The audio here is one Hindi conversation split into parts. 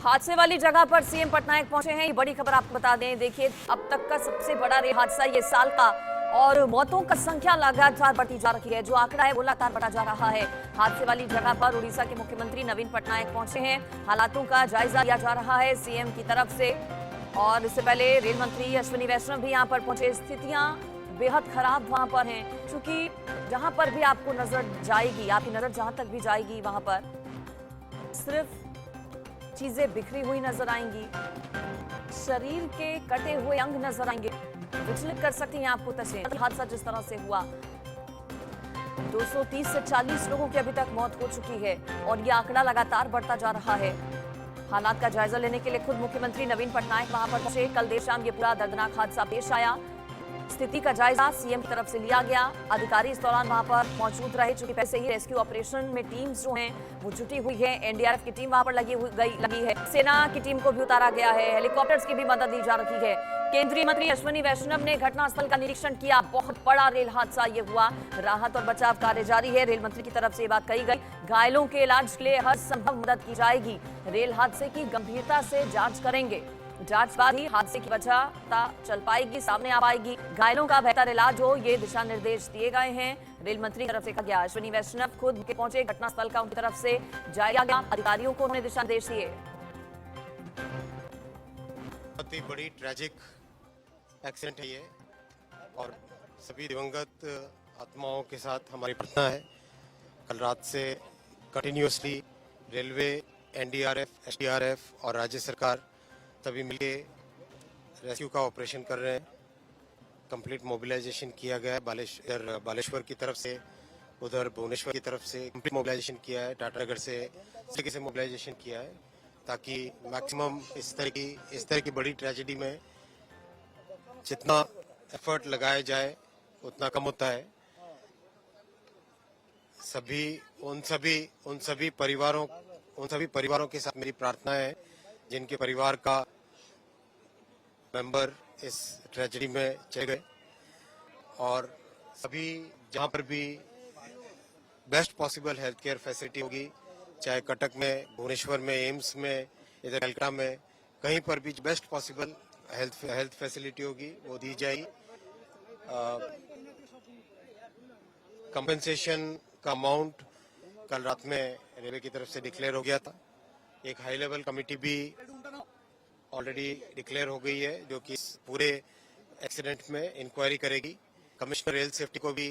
हादसे वाली जगह पर सीएम पटनायक पहुंचे हैं। ये बड़ी खबर आपको बता दें। देखिए, अब तक का सबसे बड़ा रेल हादसा ये साल का, और मौतों का संख्या लगातार बढ़ती जा रही है। जो आंकड़ा है वो लगातार बढ़ा जा रहा है। हादसे वाली जगह पर उड़ीसा के मुख्यमंत्री नवीन पटनायक पहुंचे हैं। हालातों का जायजा लिया जा रहा है सीएम की तरफ से। और इससे पहले रेल मंत्री अश्विनी वैष्णव भी यहां पर पहुंचे। स्थितियां बेहद खराब वहां पर हैं, क्योंकि जहां पर भी आपको नजर जाएगी, आपकी नजर जहां तक भी जाएगी, वहां पर सिर्फ चीजें बिखरी हुई नजर आएंगी, शरीर के कटे हुए अंग नजर आएंगे। विचलित कर सकती हैं आपको तस्वीर। हादसा जिस तरह से हुआ, 230 से 40 लोगों की अभी तक मौत हो चुकी है और ये आंकड़ा लगातार बढ़ता जा रहा है। हालात का जायजा लेने के लिए खुद मुख्यमंत्री नवीन पटनायक वहां पर पहुंचे। कल देर शाम ये पूरा दर्दनाक हादसा पेश आया। स्थिति का जायजा सीएम की तरफ से लिया गया। अधिकारी इस दौरान वहां पर मौजूद रहे, चूंकि पहले से ही रेस्क्यू ऑपरेशन में टीम्स जो हैं वो जुटी हुई है। एनडीआरएफ की टीम वहां पर लगी है। सेना की टीम को भी उतारा गया है। हेलीकॉप्टर्स की भी मदद दी जा रही है। केंद्रीय मंत्री अश्विनी वैष्णव ने घटनास्थल का निरीक्षण किया। बहुत बड़ा रेल हादसा ये हुआ। राहत और बचाव कार्य जारी है। रेल मंत्री की तरफ से ये बात कही गई। घायलों के इलाज के लिए हर संभव मदद की जाएगी। रेल हादसे की गंभीरता से जांच करेंगे। जांच बाद ही हादसे की वजह पता चल पाएगी, सामने आ पाएगी। घायलों का बेहतर इलाज हो, ये दिशा निर्देश दिए गए हैं। रेल मंत्री की तरफ से कहा गया। अश्विनी वैष्णव खुद पहुंचे घटनास्थल का, उनकी तरफ से जायजा गया। अधिकारियों को उन्होंने दिशा निर्देश दिए। बहुत ही बड़ी ट्रैजिक एक्सीडेंट है ये, और सभी दिवंगत आत्माओं के साथ हमारी प्रार्थना है। कल रात से कंटिन्यूअसली रेलवे, एनडीआरएफ, एसडीआरएफ और राज्य सरकार सभी मिलके रेस्क्यू का ऑपरेशन कर रहे हैं। कंप्लीट मोबिलाइजेशन किया गया है। बालेश्वर की तरफ से, उधर भुवनेश्वर की तरफ से कंप्लीट मोबिलाइजेशन किया है। टाटानगर से मोबिलाइजेशन किया है, ताकि मैक्सिमम इस तरह की बड़ी ट्रेजेडी में जितना एफर्ट लगाया जाए उतना कम होता है। उन सभी परिवारों के साथ मेरी प्रार्थना है जिनके परिवार का मेंबर इस ट्रेजेडी में चले गए, और सभी जहां पर भी best possible health care facility होगी, चाहे कटक में, भुवनेश्वर में, एम्स में, इधर कलकत्ता में, कहीं पर भी बेस्ट पॉसिबल हेल्थ फैसिलिटी होगी वो दी जाएगी। कंपेंसेशन का अमाउंट कल रात में रेलवे की तरफ से डिक्लेयर हो गया था। एक हाई लेवल कमेटी भी ऑलरेडी डिक्लेयर हो गई है, जो कि इस पूरे एक्सीडेंट में इंक्वायरी करेगी। कमिश्नर रेल सेफ्टी को भी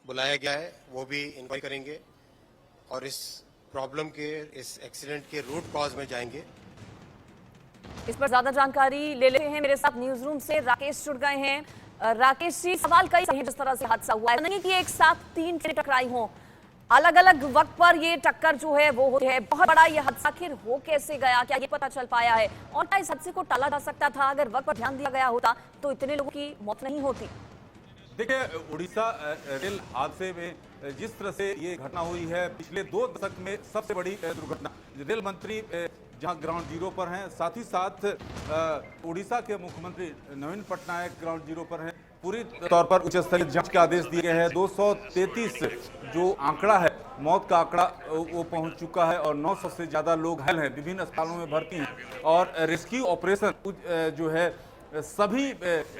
बुलाया गया है, वो भी इंक्वायरी करेंगे और इस एक्सीडेंट के रूट कॉज में जाएंगे। इस पर ज्यादा जानकारी ले लेते हैं। मेरे साथ न्यूज रूम से राकेश जुड़ गए हैं। राकेश जी, सवाल कई हैं जिस तरह से हादसा हुआ है। नहीं कि एक साथ 3 ट्रेन टकराई हों, अलग अलग वक्त पर ये टक्कर जो है वो होती है। बहुत बड़ा ये हादसा आखिर हो कैसे गया, क्या ये पता चल पाया है? और क्या इस हादसे को टाला जा सकता था? अगर वक्त पर ध्यान दिया गया होता तो इतने लोगों की मौत नहीं होती। देखिए, उड़ीसा रेल हादसे में जिस तरह से ये घटना हुई है, पिछले 2 दशक में सबसे बड़ी दुर्घटना। रेल मंत्री जहां ग्राउंड जीरो पर हैं, साथ ही साथ उड़ीसा के मुख्यमंत्री नवीन पटनायक ग्राउंड जीरो पर हैं। पूरी तौर पर उच्च स्तरीय जांच के आदेश दिए गए हैं। 233 जो आंकड़ा है, मौत का आंकड़ा, वो पहुंच चुका है और 900 से ज्यादा लोग घायल हैं, विभिन्न अस्पतालों में भर्ती हैं। और रेस्क्यू ऑपरेशन जो है सभी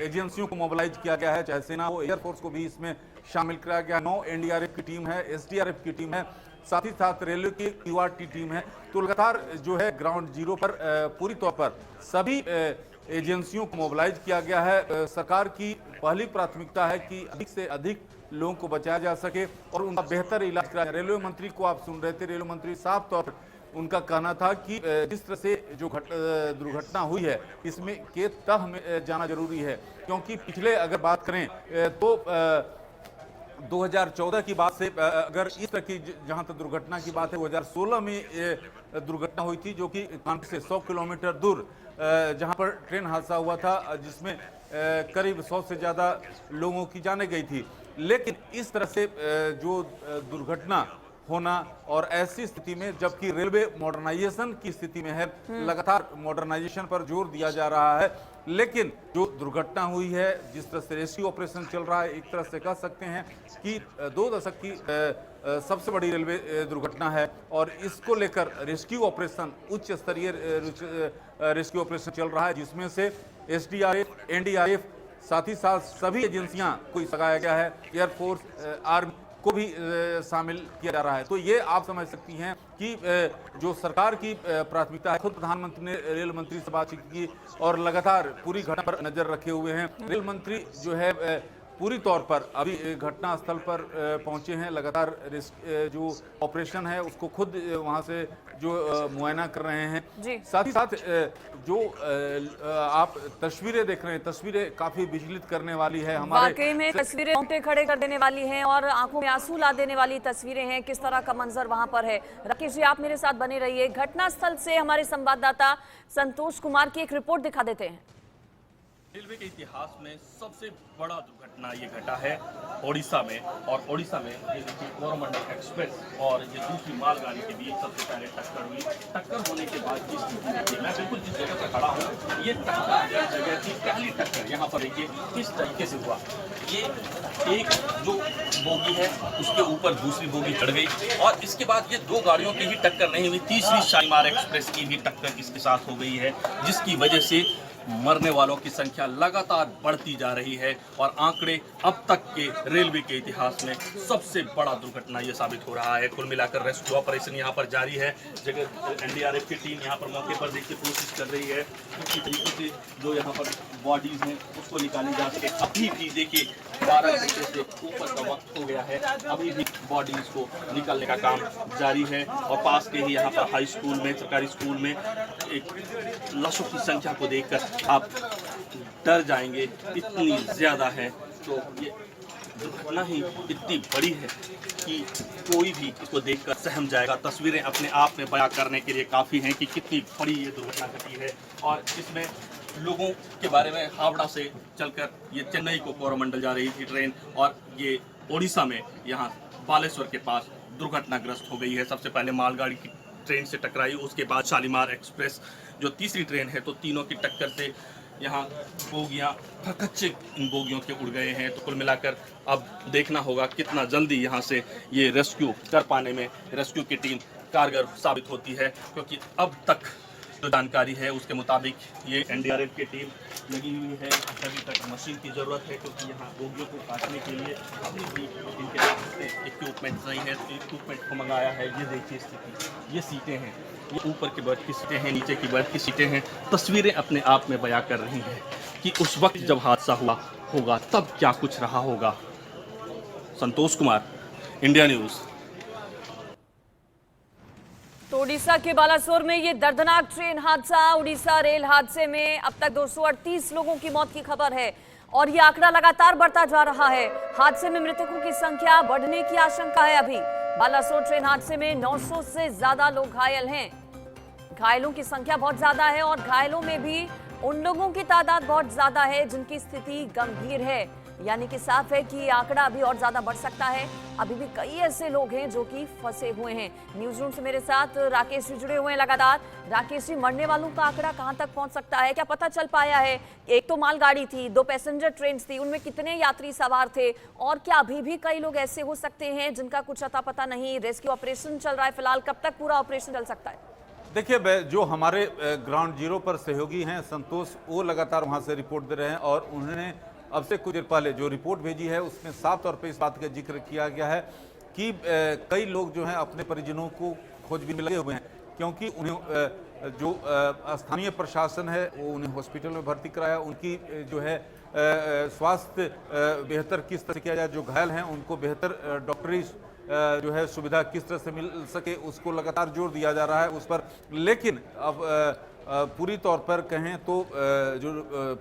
एजेंसियों को मोबिलाइज किया गया है, चाहे सेना हो, एयरफोर्स को भी इसमें शामिल किया गया। 9 एनडीआरएफ की टीम है, एसडीआरएफ की टीम है, साथ ही साथ रेलवे की क्यूआरटी टीम है। तो लगातार जो है ग्राउंड जीरो पर पूरी तौर पर सभी एजेंसियों को मोबिलाइज किया गया है। सरकार की पहली प्राथमिकता है कि अधिक से अधिक लोगों को बचाया जा सके और उनका बेहतर इलाज कराया। रेलवे मंत्री को आप सुन रहे थे, रेलवे मंत्री साफ तौर पर उनका कहना था कि जिस तरह से जो दुर्घटना हुई है, इसमें के तह में जाना जरूरी है। क्योंकि पिछले अगर बात करें तो 2014 की बात से अगर इस तरह की जहां तक दुर्घटना की बात है, 2016 में दुर्घटना हुई थी, जो कि कानपुर से 100 किलोमीटर दूर जहां पर ट्रेन हादसा हुआ था, जिसमें करीब 100 से ज़्यादा लोगों की जानें गई थी। लेकिन इस तरह से जो दुर्घटना होना, और ऐसी स्थिति में जबकि रेलवे मॉडर्नाइजेशन की स्थिति में है, लगातार मॉडर्नाइजेशन पर जोर दिया जा रहा है, लेकिन जो दुर्घटना हुई है, जिस तरह से रेस्क्यू ऑपरेशन चल रहा है, एक तरह से कह सकते हैं कि 2 दशक की सबसे बड़ी रेलवे दुर्घटना है। और इसको लेकर रेस्क्यू ऑपरेशन, उच्च स्तरीय रेस्क्यू ऑपरेशन चल रहा है, जिसमें से एसडीआरएफ, एनडीआरएफ, साथ ही साथ सभी एजेंसियां को लगाया गया है, एयरफोर्स, आर्मी को भी शामिल किया जा रहा है। तो ये आप समझ सकती हैं कि जो सरकार की प्राथमिकता है, खुद प्रधानमंत्री ने रेल मंत्री से बातचीत की और लगातार पूरी घटना पर नजर रखे हुए हैं। रेल मंत्री जो है पूरी तौर पर अभी घटना स्थल पर पहुंचे हैं, लगातार जो ऑपरेशन है उसको खुद वहां से जो मुआयना कर रहे हैं। साथ ही साथ जो आप तस्वीरें देख रहे हैं, तस्वीरें काफी विचलित करने वाली है। हमारे वाकई में तस्वीरें रोंगटे खड़े कर देने वाली हैं और आंखों में आंसू ला देने वाली तस्वीरें हैं। किस तरह का मंजर वहां पर है। राकेश जी, आप मेरे साथ बने रहिए। घटनास्थल से हमारे संवाददाता संतोष कुमार की एक रिपोर्ट दिखा देते हैं। रेलवे के इतिहास में सबसे बड़ा दुर्घटना ये घटा है ओडिशा में, और ओडिशा में ये देखिए कोरोमंडल एक्सप्रेस और ये दूसरी मालगाड़ी के बीच सबसे पहले टक्कर हुई। टक्कर होने के बाद की स्थिति देखिए, मैं बिल्कुल जिस जगह पर खड़ा हूँ, ये जगह की पहली टक्कर यहाँ पर देखिए किस तरीके से हुआ। ये एक जो बोगी है उसके ऊपर दूसरी बोगी चढ़ गई, और इसके बाद ये 2 गाड़ियों की ही टक्कर नहीं हुई, तीसरी शालीमार एक्सप्रेस की भी टक्कर इसके साथ हो गई है, जिसकी वजह से मरने वालों की संख्या लगातार बढ़ती जा रही है। और आंकड़े अब तक के रेलवे के इतिहास में सबसे बड़ा दुर्घटना ये साबित हो रहा है। कुल मिलाकर रेस्क्यू ऑपरेशन यहाँ पर जारी है। जगह एनडीआरएफ की टीम यहाँ पर मौके पर देखिए कोशिश कर रही है किसी तरीके से जो यहाँ पर बॉडीज हैं उसको निकाली जा सके। अभी भी देखिए 12 घंटे से ऊपर का वक्त हो गया है, अभी भी बॉडीज को निकालने का काम जारी है। और पास के ही यहाँ पर हाई स्कूल में, सरकारी स्कूल में एक लाशों की संख्या को देखकर आप डर जाएंगे, इतनी ज्यादा है। तो ये दुर्घटना ही इतनी बड़ी है कि कोई भी इसको देखकर सहम जाएगा। तस्वीरें अपने आप में बयां करने के लिए काफ़ी हैं कि कितनी बड़ी ये दुर्घटना घटी है। और इसमें लोगों के बारे में हावड़ा से चलकर ये चेन्नई को कोरोमंडल जा रही थी ट्रेन, और ये ओडिशा में यहाँ बालेश्वर के पास दुर्घटनाग्रस्त हो गई है। सबसे पहले मालगाड़ी की ट्रेन से टकराई, उसके बाद शालीमार एक्सप्रेस जो तीसरी ट्रेन है, तो तीनों की टक्कर से यहाँ बोगियाँ कच्चे बोगियों के उड़ गए हैं। तो कुल मिलाकर अब देखना होगा कितना जल्दी यहाँ से ये रेस्क्यू कर पाने में रेस्क्यू की टीम कारगर साबित होती है, क्योंकि अब तक जो जानकारी है उसके मुताबिक ये एनडीआरएफ की टीम लगी हुई है। अभी तक मशीन की ज़रूरत है, क्योंकि यहाँ बोगियों को काटने के लिए अभी भी इनके पास इक्विपमेंट नहीं है, तो इक्विपमेंट को मंगाया है। ये देखिए स्थिति, ये सीटें हैं, ये ऊपर की बर्थ की सीटें हैं, नीचे की बर्थ की सीटें हैं। तस्वीरें अपने आप में बयां कर रही हैं कि उस वक्त जब हादसा हुआ होगा तब क्या कुछ रहा होगा। Santosh Kumar, India news. तो उड़ीसा के बालासोर में ये दर्दनाक ट्रेन हादसा, उड़ीसा रेल हादसे में अब तक 238 लोगों की मौत की खबर है और ये आंकड़ा लगातार बढ़ता जा रहा है। हादसे में मृतकों की संख्या बढ़ने की आशंका है। अभी बालासोर ट्रेन हादसे में 900 से ज्यादा लोग घायल हैं। घायलों की संख्या बहुत ज्यादा है और घायलों में भी उन लोगों की तादाद बहुत ज्यादा है जिनकी स्थिति गंभीर है। यानी कि साफ है कि आंकड़ा अभी और ज्यादा बढ़ सकता है। अभी भी कई ऐसे लोग हैं जो कि फंसे हुए हैं। न्यूज रूम से मेरे साथ राकेश जी जुड़े हुए हैं लगातार। राकेश जी, मरने वालों का आंकड़ा कहां तक पहुंच सकता है, क्या पता चल पाया है? एक तो मालगाड़ी थी, 2 पैसेंजर ट्रेन थी, उनमें कितने यात्री सवार थे, और क्या अभी भी कई लोग ऐसे हो सकते हैं जिनका कुछ अता पता नहीं? रेस्क्यू ऑपरेशन चल रहा है फिलहाल, कब तक पूरा ऑपरेशन चल सकता है? देखिए, जो हमारे ग्राउंड जीरो पर सहयोगी हैं संतोष, वो लगातार वहां से रिपोर्ट दे रहे हैं और उन्होंने अब से कुछ देर पहले जो रिपोर्ट भेजी है उसमें साफ तौर पे इस बात का जिक्र किया गया है कि कई लोग जो हैं अपने परिजनों को खोजबीन में लगे हुए हैं, क्योंकि उन्हें जो स्थानीय प्रशासन है वो उन्हें हॉस्पिटल में भर्ती कराया, उनकी जो है स्वास्थ्य बेहतर किस तरह से किया जाए, जो घायल हैं उनको बेहतर डॉक्टरी जो है सुविधा किस तरह से मिल सके उसको लगातार जोर दिया जा रहा है उस पर। लेकिन अब पूरी तौर पर कहें तो जो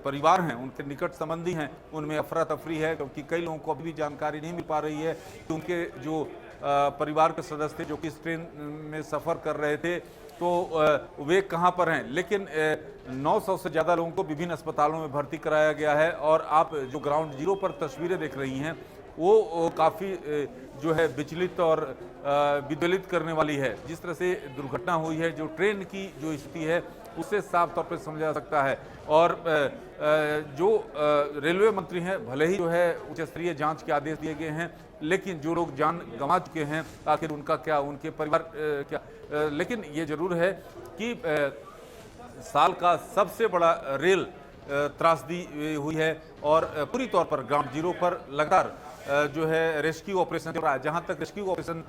परिवार हैं, उनके निकट संबंधी हैं, उनमें अफरा तफरी है, क्योंकि कई लोगों को अभी भी जानकारी नहीं मिल पा रही है कि उनके जो परिवार के सदस्य थे जो कि इस ट्रेन में सफ़र कर रहे थे तो वे कहां पर हैं। लेकिन 900 से ज़्यादा लोगों को विभिन्न अस्पतालों में भर्ती कराया गया है। और आप जो ग्राउंड जीरो पर तस्वीरें देख रही हैं वो काफ़ी जो है विचलित और विचलित करने वाली है। जिस तरह से दुर्घटना हुई है, जो ट्रेन की जो स्थिति है, उससे साफ तौर पर समझा जा सकता है। और जो रेलवे मंत्री हैं, भले ही जो है उच्च स्तरीय जांच के आदेश दिए गए हैं, लेकिन जो लोग जान गंवा चुके हैं, आखिर उनका क्या, उनके परिवार क्या। लेकिन ये जरूर है कि साल का सबसे बड़ा रेल त्रासदी हुई है और पूरी तौर पर ग्राउंड जीरो पर लगातार जो है रेस्क्यू ऑपरेशन चल रहा है। जहां तक रेस्क्यू ऑपरेशन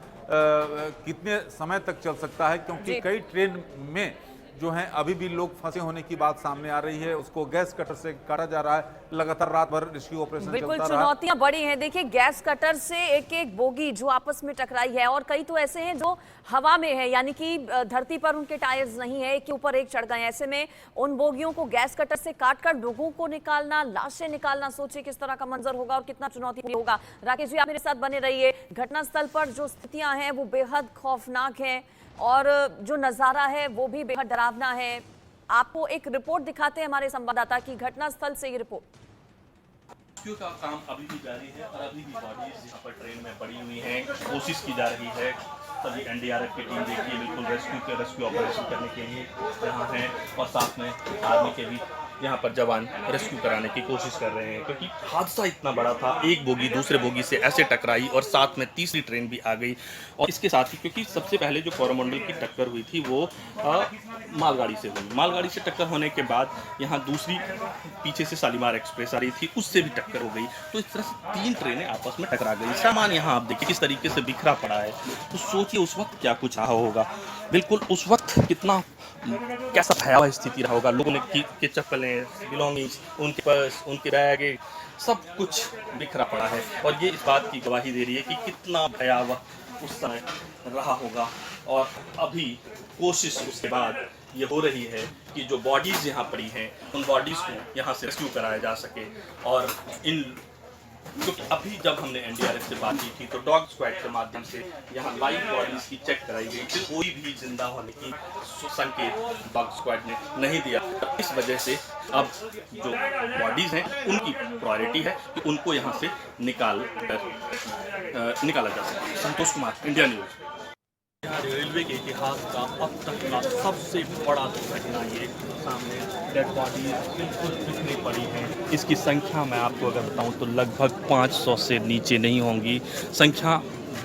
कितने समय तक चल सकता है, क्योंकि कई ट्रेन में जो है अभी भी लोग फंसे होने की बात सामने आ रही है, उसको गैस कटर से काटा जा रहा है। लगातार रात भर रेस्क्यू ऑपरेशन बिल्कुल चलता रहा। चुनौतियां बड़ी हैं। देखिए, गैस कटर से एक एक बोगी जो आपस में टकराई है, और कई तो ऐसे हैं जो हवा में है, यानी कि धरती पर उनके टायर्स नहीं है, एक के ऊपर एक चढ़ गए। ऐसे में उन बोगियों को गैस कटर से काटकर लोगों को निकालना, लाशें निकालना, सोचिए किस तरह का मंजर होगा और कितना चुनौतीपूर्ण होगा। राकेश जी, आप मेरे साथ बने रहिए। घटनास्थल पर जो स्थितियां हैं वो बेहद खौफनाक हैं और जो नजारा है वो भी बेहद डरावना है। आपको एक रिपोर्ट दिखाते हैं हमारे संवाददाता की, घटनास्थल से ये रिपोर्ट। रेस्क्यू का काम अभी भी जारी है और अभी भी बॉडीज यहाँ पर ट्रेन में पड़ी हुई हैं, कोशिश की जा रही है। सभी एनडीआरएफ की टीम देखिए बिल्कुल रेस्क्यू ऑपरेशन करने के लिए यहाँ हैं और साथ में आर्मी के भी यहाँ पर जवान रेस्क्यू कराने की कोशिश कर रहे हैं, क्योंकि हादसा इतना बड़ा था। एक बोगी दूसरे बोगी से ऐसे टकराई और साथ में तीसरी ट्रेन भी आ गई। और इसके साथ ही क्योंकि सबसे पहले जो कोरोमंडल की टक्कर हुई थी वो मालगाड़ी से हुई। मालगाड़ी से टक्कर होने के बाद यहाँ दूसरी पीछे से शालीमार एक्सप्रेस आ रही थी, उससे भी टक्कर हो गई। तो इस तरह से तीन ट्रेनें आपस में टकरा गई। सामान यहाँ आप देखिए किस तरीके से बिखरा पड़ा है। तो सोचिए उस वक्त क्या कुछ रहा होगा। बिल्कुल उस वक्त कितना कैसा भयावह स्थिति रहा होगा। लोगों ने के चप्पलें, बिलोंगिंग्स, उनके पर्स, उनके बैग, सब कुछ बिखरा पड़ा है। और ये इस बात की गवाही दे रही है कि कितना भयावह उस समय रहा होगा। और अभी कोशिश उसके बाद ये हो रही है कि जो बॉडीज़ यहाँ पड़ी हैं उन बॉडीज़ को यहाँ से रेस्क्यू कराया जा सके। और इन क्योंकि अभी जब हमने एनडीआरएफ से बात की थी तो डॉग स्क्वाड के माध्यम से यहाँ लाइव बॉडीज की चेक कराई गई थी। कोई भी जिंदा होने की संकेत डॉग स्क्वाड ने नहीं दिया। इस वजह से अब जो बॉडीज हैं उनकी प्रायोरिटी है कि उनको यहाँ से निकाला जा सके। Santosh Kumar, India news. यहाँ रेलवे के इतिहास का अब तक का सबसे बड़ा दुर्घटना ये सामने डेड बॉडी बिल्कुल बिखरी पड़ी हैं। इसकी संख्या मैं आपको अगर बताऊं तो लगभग 500 से नीचे नहीं होंगी। संख्या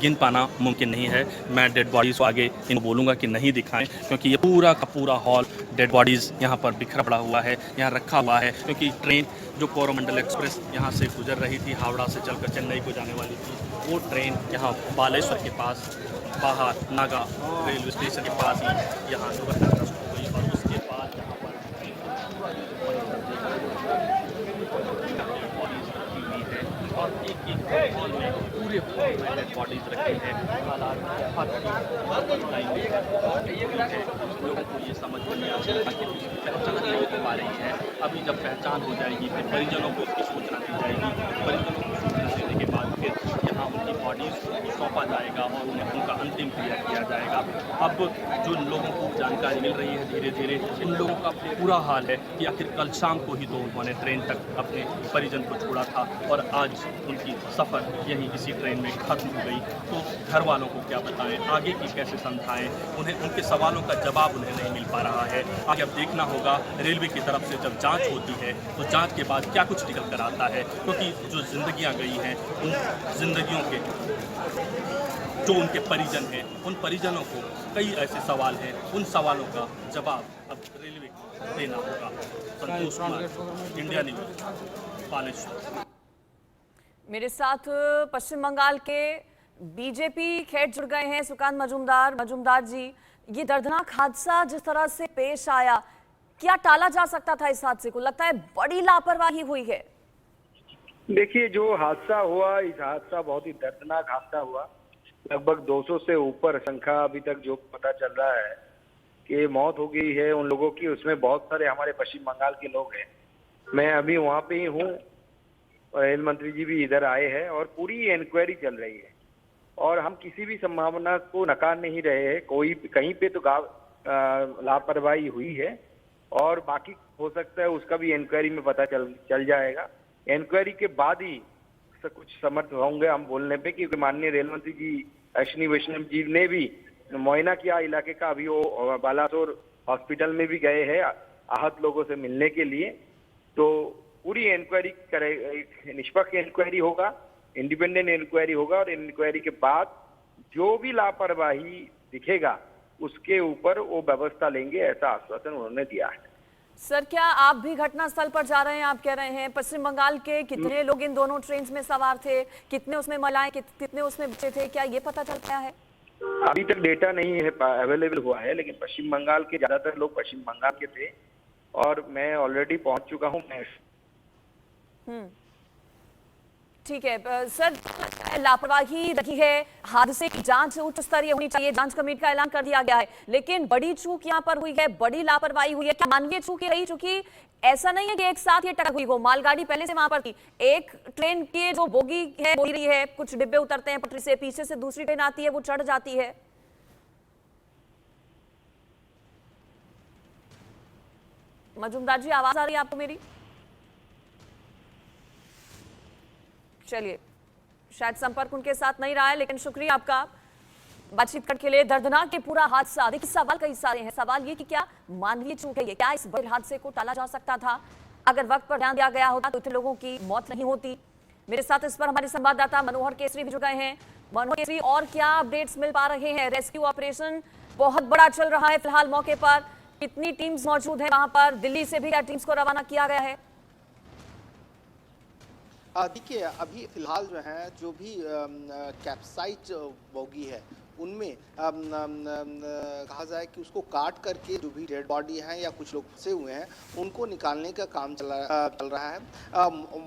गिन पाना मुमकिन नहीं है। मैं डेड बॉडीज़ को आगे इनको बोलूँगा कि नहीं दिखाएं, क्योंकि ये पूरा का पूरा हॉल डेड बॉडीज़ यहाँ पर बिखरा पड़ा हुआ है, यहाँ रखा हुआ है। क्योंकि ट्रेन जो कोरोमंडल एक्सप्रेस यहाँ से गुजर रही थी, हावड़ा से चलकर चेन्नई को जाने वाली थी, वो ट्रेन यहाँ बालेश्वर के पास बाहर नागा रेलवे स्टेशन के पास ही यहाँ दुर्घटनाग्रस्त हो गई। और उसके बाद यहाँ पर बॉडीज रखी हुई है और एक हॉल में पूरे हॉल में डेड बॉडीज रखी हैं। हालात लोगों को ये समझ में नहीं आ रहा कि पहचान नहीं हो पा रही है। अभी जब पहचान हो जाएगी फिर परिजनों को इसकी सूचना दी जाएगी। परिजनों को सूचना देने के बाद फिर यहाँ उनकी बॉडीज को सौंपा जाएगा और उन्हें उनका अंतिम क्रिया किया जाएगा। अब जो लोगों को जानकारी मिल रही है धीरे धीरे, इन लोगों का पूरा हाल है कि आखिर कल शाम को ही तो उन्होंने ट्रेन तक अपने परिजन को छोड़ा था और आज उनकी सफ़र यहीं इसी ट्रेन में खत्म हो गई। तो घर वालों को क्या बताएं, आगे की कैसे समझाएं, उन्हें उनके सवालों का जवाब उन्हें नहीं मिल पा रहा है। आगे अब देखना होगा रेलवे की तरफ से जब जांच होती है तो जांच के बाद क्या कुछ निकल कर आता है, क्योंकि जो जिंदगियां गई हैं उन जिंदगियों के जो उनके परिजन हैं उन परिजनों को कई ऐसे सवाल हैं, उन सवालों का जवाब अब रेलवे को देना होगा। Santosh Kumar, India news, Baleshwar. मेरे साथ पश्चिम बंगाल के बीजेपी हेड जुड़ गए हैं, सुकांत मजूमदार। मजूमदार जी, ये दर्दनाक हादसा जिस तरह से पेश आया, क्या टाला जा सकता था इस हादसे को? लगता है बड़ी लापरवाही हुई है। देखिए, जो हादसा हुआ, इस हादसा बहुत ही दर्दनाक हादसा हुआ। लगभग 200 से ऊपर संख्या अभी तक जो पता चल रहा है कि मौत हो गई है उन लोगों की। उसमें बहुत सारे हमारे पश्चिम बंगाल के लोग हैं। मैं अभी वहाँ पे ही हूँ, रेल मंत्री जी भी इधर आए हैं और पूरी इंक्वायरी चल रही है और हम किसी भी संभावना को नकार नहीं रहे हैं। कोई कहीं पे तो लापरवाही हुई है और बाकी हो सकता है उसका भी इंक्वायरी में पता चल जाएगा। इंक्वायरी के बाद ही से कुछ समर्थ होंगे हम बोलने पे, क्योंकि माननीय रेल मंत्री जी अश्विनी वैष्णव जी ने भी मुआयना किया इलाके का। अभी वो बालासोर हॉस्पिटल में भी गए हैं आहत लोगों से मिलने के लिए। तो पूरी इंक्वायरी करे, एक निष्पक्ष इंक्वायरी होगा, इंडिपेंडेंट इंक्वायरी होगा, और इंक्वायरी के बाद जो भी लापरवाही दिखेगा उसके ऊपर वो व्यवस्था लेंगे, ऐसा आश्वासन उन्होंने दिया है। सर, क्या आप भी घटनास्थल पर जा रहे हैं? आप कह रहे हैं पश्चिम बंगाल के कितने लोग इन दोनों ट्रेन में सवार थे, कितने उसमें महिलाएं, कितने उसमें बच्चे थे, क्या ये पता चल पाया है? अभी तक डेटा नहीं है अवेलेबल हुआ है, लेकिन पश्चिम बंगाल के ज्यादातर लोग पश्चिम बंगाल के थे और मैं ऑलरेडी पहुंच चुका हूं। मैं ठीक है सर, लापरवाही रही है, हादसे की जांच उच्च स्तरीय होनी चाहिए, जांच कमेटी का ऐलान कर दिया गया है, लेकिन बड़ी चूक यहाँ पर हुई है, बड़ी लापरवाही हुई है। क्या मानवीय चूक रही? चूंकि ऐसा नहीं है कि एक साथ ये टक्कर हुई हो, मालगाड़ी पहले से वहां पर थी, एक ट्रेन की जो बोगी है बोल रही है, कुछ डिब्बे उतरते हैं पटरी से, पीछे से दूसरी ट्रेन आती है, वो चढ़ जाती है। मजूमदार जी, आवाज आ रही है आपको मेरी? चलिए, शायद संपर्क उनके साथ नहीं रहा है, लेकिन शुक्रिया आपका बातचीत करने के लिए। दर्दनाक के पूरा हादसा, देखिए सवाल कई सारे हैं। सवाल ये कि क्या मानवीय चूक है ये? क्या इस बड़े हादसे को टाला जा सकता था? अगर वक्त पर ध्यान दिया गया होता तो इतने लोगों की मौत नहीं होती। मेरे साथ इस पर हमारे संवाददाता मनोहर केसरी भी जुड़ गए हैं। मनोहर केसरी, और क्या अपडेट्स मिल पा रहे हैं? रेस्क्यू ऑपरेशन बहुत बड़ा चल रहा है फिलहाल मौके पर, कितनी टीम्स मौजूद है वहां पर? दिल्ली से भी क्या टीम्स को रवाना किया गया है? देखिए, अभी फिलहाल जो है, जो भी कैप्साइज बोगी है उनमें कहा जाए कि उसको काट करके जो भी डेड बॉडी हैं या कुछ लोग फंसे हुए हैं उनको निकालने का काम चल रहा है।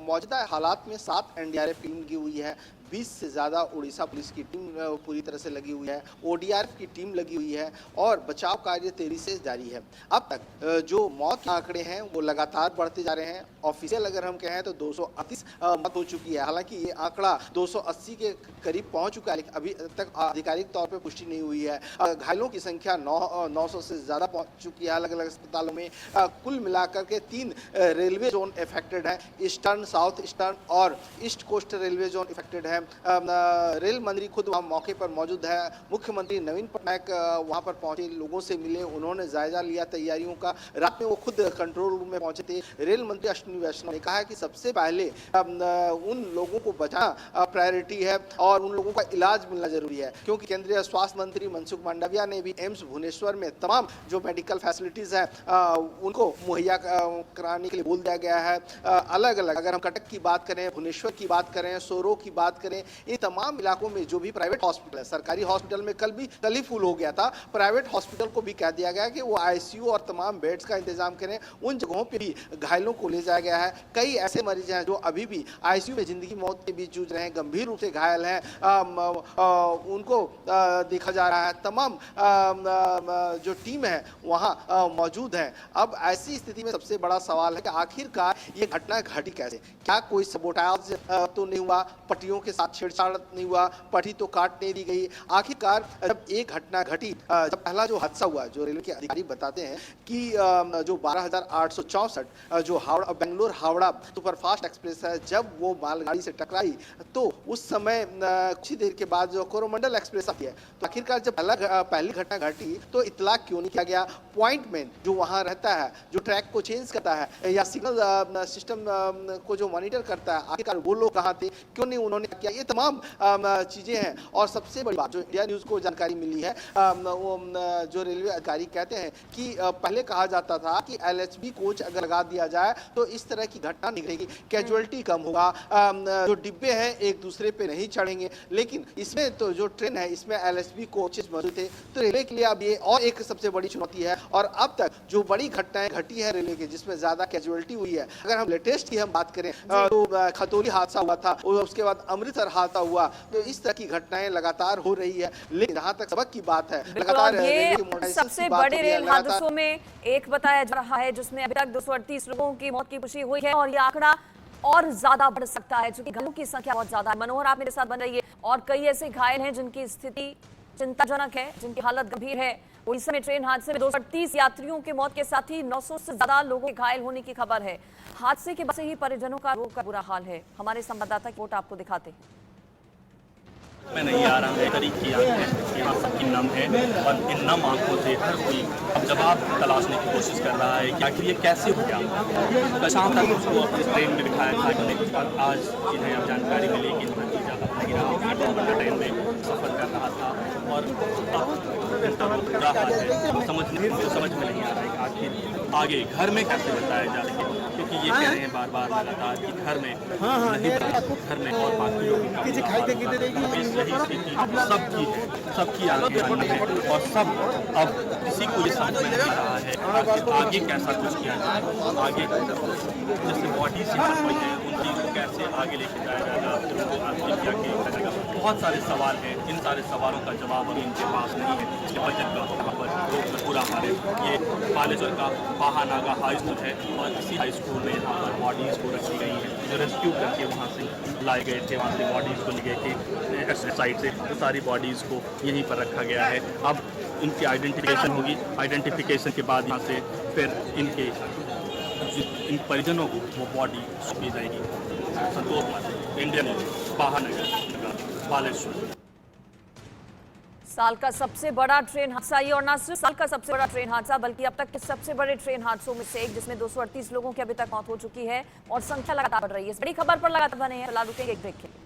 मौजूदा हालात में 7 एनडीआरएफ टीम लगी हुई है, 20 से ज़्यादा उड़ीसा पुलिस की टीम पूरी तरह से लगी हुई है, ओडीआरएफ की टीम लगी हुई है और बचाव कार्य तेजी से जारी है। अब तक जो मौत के आंकड़े हैं वो लगातार बढ़ते जा रहे हैं। ऑफिशियल अगर हम कहें तो 238 मौत हो चुकी है। हालांकि ये आंकड़ा 280 के करीब पहुंच चुका है, लेकिन अभी तक आधिकारिक तौर पर पुष्टि नहीं हुई है। घायलों की संख्या 900 से ज़्यादा पहुँच चुकी है अलग अलग अस्पतालों में। कुल मिलाकर के 3 रेलवे जोन इफेक्टेड है, ईस्टर्न, साउथ ईस्टर्न और east coast railway zone affected है। रेल मंत्री खुद वहाँ मौके पर मौजूद है। मुख्यमंत्री नवीन पटनायक वहाँ पर पहुंचे, लोगों से मिले, उन्होंने जायजा लिया तैयारियों का। रात में वो खुद कंट्रोल रूम में पहुंचे थे। रेल मंत्री अश्विनी वैष्णव ने कहा कि सबसे पहले उन लोगों को बचाना प्रायोरिटी है और उन लोगों का इलाज मिलना जरूरी है, क्योंकि केंद्रीय स्वास्थ्य मंत्री मनसुख मांडविया ने भी एम्स भुवनेश्वर में तमाम जो मेडिकल फैसिलिटीज है उनको मुहैया कराने के लिए बोल दिया गया है। अलग अलग अगर हम कटक की बात करें, भुवनेश्वर की बात करें, सोरो की बात करें, इन तमाम इलाकों में जो भी प्राइवेट हॉस्पिटल है, सरकारी हॉस्पिटल में कल ही फुल हो गया था, प्राइवेट हॉस्पिटल को भी कह दिया गया कि वो आईसीयू और तमाम बेड्स का इंतजाम करें। उन जगहों पे भी घायलों को ले जाया गया है। कई ऐसे मरीज हैं जो अभी भी आईसीयू में जिंदगी मौत के बीच जूझ रहे हैं, गंभीर रूप से घायल हैं, उनको देखा जा रहा है। तमाम जो टीम है वहाँ मौजूद है। अब ऐसी स्थिति में सबसे बड़ा सवाल है कि आखिरकार ये घटना घटी कैसे? क्या कोई सबोटाज तो नहीं हुआ? पटरियों के साथ छेड़छाड़ नहीं हुआ? पटरी तो काट नहीं दी गई? आखिरकार जब एक घटना घटी, जब पहला जो हादसा हुआ, जो रेलवे के अधिकारी बताते हैं कि जो 12,864 जो बेंगलोर हावड़ा सुपरफास्ट एक्सप्रेस है, जब वो मालगाड़ी से टकराई तो उस समय कुछ ही देर के बाद जो कोरोमंडल एक्सप्रेस आती है, तो आखिरकार जब पहली घटना घटी तो इतला क्यों नहीं किया गया? पॉइंटमैन जो वहाँ रहता है, जो ट्रैक को चेंज करता है या सिग्नल सिस्टम को जो मॉनिटर करता है, आखिरकार वो लोग कहाँ थे, क्यों नहीं उन्होंने किया? ये तमाम चीजें हैं। और सबसे बड़ी बात जो इंडिया न्यूज को जानकारी मिली है, वो जो रेलवे अधिकारी कहते हैं कि पहले कहा जाता था कि एलएचबी कोच अगर लगा दिया जाए तो इस तरह की घटना नहीं घटेगी, कैजुअलिटी कम होगा, जो डिब्बे हैं एक दूसरे पे नहीं चढ़ेंगे। लेकिन इसमें तो जो ट्रेन है इसमें एलएचबी कोचेस मौजूद थे, तो रेलवे के लिए अब ये और एक सबसे बड़ी चुनौती है। और अब तक जो बड़ी घटनाएं घटी है रेलवे के, जिसमें ज्यादा कैजुअलिटी हुई है, अगर हम लेटेस्ट की हम बात करें तो खतौली हादसा हुआ था और उसके बाद अमृतसर हादसा हुआ, तो इस तरह की घटनाएं लगातार हो रही है। लेकिन जहां तक सबक की बात है, लगातार ये सबसे बड़े रेल हादसों में एक बताया जा रहा है, जिसमें अभी तक 238 लोगों की मौत की पुष्टि हुई है और ये आंकड़ा और ज्यादा बढ़ सकता है क्योंकि घायलों की संख्या बहुत ज्यादा है। मनोहर, आप मेरे साथ बन रही है, और कई ऐसे घायल हैं जिनकी स्थिति चिंताजनक है, जिनकी हालत गंभीर है। उड़ीसा में ट्रेन हादसे में 238 यात्रियों की मौत के साथ ही 900 से ज्यादा लोगों के घायल होने की खबर है। हादसे के बाद से ही परिजनों का रो का बुरा हाल है। हमारे संवाददाता की रिपोर्ट आपको दिखाते हैं। मैं नहीं आ रहा है, तरीक की आंखें यहाँ सबकी नम है और इन नम आंखों से हर कोई अब जवाब तलाशने की कोशिश कर रहा है कि आखिर ये कैसे हो गया। कल शाम तक उसको अपने ट्रेन में दिखाया था कि आज जिन्हें अब जानकारी मिली कि नतीजा अपना गिरा ट्रेन में सफ़र कर रहा था और अब इनका बुरा हाल है। समझ में नहीं आ रहा है कि आखिर आगे घर में कैसे बताया जा रहा है, क्योंकि ये कह रहे हैं बार बार लगातार कि घर में नहीं, घर में और बाकी लोगों का यही स्थिति सबकी है, सबकी आगे आनी है और सब अब किसी को ये समझ में नहीं रहा है आगे कैसा कुछ किया जाए। आगे जैसे बॉडी से हुई है उनकी कैसे आगे लेके जाया जाएगा, उनको आत्महत्या किया जाएगा। बहुत सारे सवाल हैं, इन सारे सवालों का जवाब अभी इनके पास नहीं है। इसलिए बजट का यहाँ पर पूरा हाल है। ये बालेश्वर का पाहानागा हाई स्कूल है और इसी हाई स्कूल में यहाँ पर बॉडीज़ को रखी गई हैं, जो रेस्क्यू करके वहाँ से लाए गए थे। वहाँ से बॉडीज़ को ले गए थे साइड से, तो सारी बॉडीज़ को यहीं पर रखा गया है। अब इनकी आइडेंटिफिकेशन होगी, आइडेंटिफिकेशन के बाद यहाँ से फिर इन परिजनों को वो बॉडी दी जाएगी। Santosh Kumar, Indian news, पाहानगर, Baleshwar. साल का सबसे बड़ा ट्रेन हादसा ये, और न सिर्फ साल का सबसे बड़ा ट्रेन हादसा बल्कि अब तक के सबसे बड़े ट्रेन हादसों में से एक, जिसमें 238 लोगों की अभी तक मौत हो चुकी है और संख्या लगातार बढ़ रही है। इस बड़ी खबर पर लगातार बने हैं, फिलहाल रुकेंगे एक ब्रेक के लिए।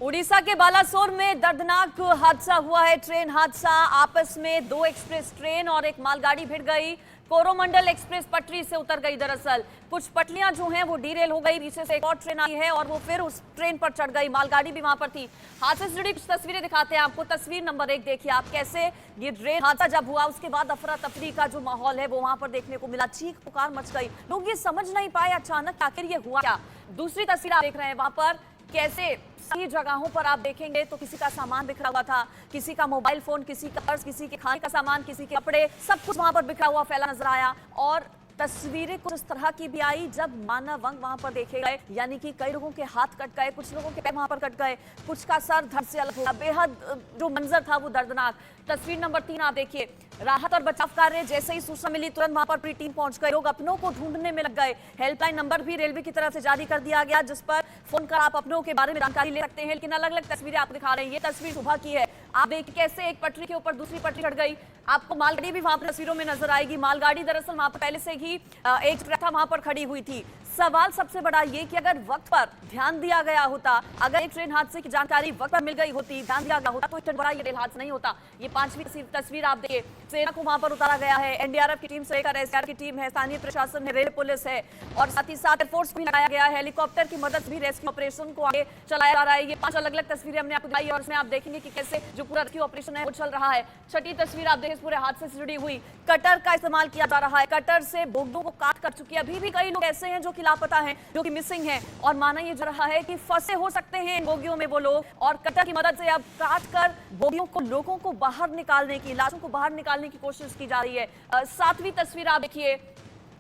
उड़ीसा के बालासोर में दर्दनाक हादसा हुआ है। ट्रेन हादसा, आपस में दो एक्सप्रेस ट्रेन और एक मालगाड़ी भिड़ गई। कोरोमंडल एक्सप्रेस पटरी से उतर गई। दरअसल कुछ पटरियां जो हैं वो डीरेल हो गई, पीछे से एक और ट्रेन आई है और वो फिर उस ट्रेन पर चढ़ गई। मालगाड़ी भी वहां पर थी। हादसे से जुड़ी कुछ तस्वीरें दिखाते हैं आपको। तस्वीर नंबर 1 देखिए आप, कैसे ये ट्रेन हादसा जब हुआ उसके बाद अफरा तफरी का जो माहौल है वो वहां पर देखने को मिला। चीख पुकार मच गई, लोग ये समझ नहीं पाए अचानक आखिर ये हुआ क्या। दूसरी तस्वीर आप देख रहे हैं वहां पर कैसे सही जगहों पर आप देखेंगे तो किसी का सामान बिखरा हुआ था, किसी का मोबाइल फोन, किसी का पर्स, किसी के खाने का सामान, किसी के कपड़े, सब कुछ वहां पर बिखरा हुआ फैला नजर आया। और तस्वीरें कुछ इस तरह की भी आई जब मानव अंग वहां पर देखे गए, यानी कि कई लोगों के हाथ कट गए, कुछ लोगों के पैर वहां पर कट गए, कुछ का सर धड़ से अलग हुआ। बेहद जो मंजर था वो दर्दनाक। तस्वीर नंबर 3 आप देखिए, राहत और बचाव कार्य जैसे ही सूचना मिली तुरंत वहां पर पूरी टीम पहुंच गई। लोग अपनों को ढूंढने में लग गए। हेल्पलाइन नंबर भी रेलवे की तरफ से जारी कर दिया गया, जिस पर फोन कर आप अपनों के बारे में जानकारी ले सकते हैं। लेकिन अलग अलग तस्वीरें आप दिखा रहे हैं। ये तस्वीर सुबह की है, आप देखिए कैसे एक पटरी के ऊपर दूसरी पटरी चढ़ गई। आपको मालगाड़ी भी वहां पर तस्वीरों में नजर आएगी। मालगाड़ी दरअसल वहां पर पहले से ही एक ट्रक वहां पर खड़ी हुई थी। सवाल सबसे बड़ा ये कि अगर वक्त पर ध्यान दिया गया होता, अगर एक ट्रेन हादसे की जानकारी वक्त पर मिल गई होती, ध्यान दिया गया होता, तो इतना बड़ा ये रेल हादसा नहीं होता। ये 5वीं तस्वीर आप देखिए, सेना को वहां पर उतारा गया है। एनडीआरएफ की टीम से लेकर एसडीआरएफ की टीम है, स्थानीय प्रशासन है, रेल पुलिस है और साथ ही साथ एयरफोर्स भी लगाया गया है। हेलीकॉप्टर की मदद भी रेस्क्यू ऑपरेशन को आगे चलाया जा रहा है। ये 5 अलग अलग तस्वीरें हमने आपको दिखाई और इसमें आप देखेंगे कि कैसे जो पूरा रेस्क्यू ऑपरेशन है वो चल रहा है। छठी तस्वीर आप देखिए, पूरे हादसे से जुड़ी हुई। कटर का इस्तेमाल किया जा रहा है, कटर से बोगियों को काट कर चुकी है। अभी भी कई लोग ऐसे हैं जो कि लापता हैं, जो कि मिसिंग है और माना ये जा रहा है कि फंसे हो सकते हैं इन बोगियों में वो लोग, और कटर की मदद से अब काट कर बोगियों को, लोगों को बाहर निकालने की, लाशों को बाहर निकालने की कोशिश की जा रही है। 7वीं तस्वीर आप देखिए,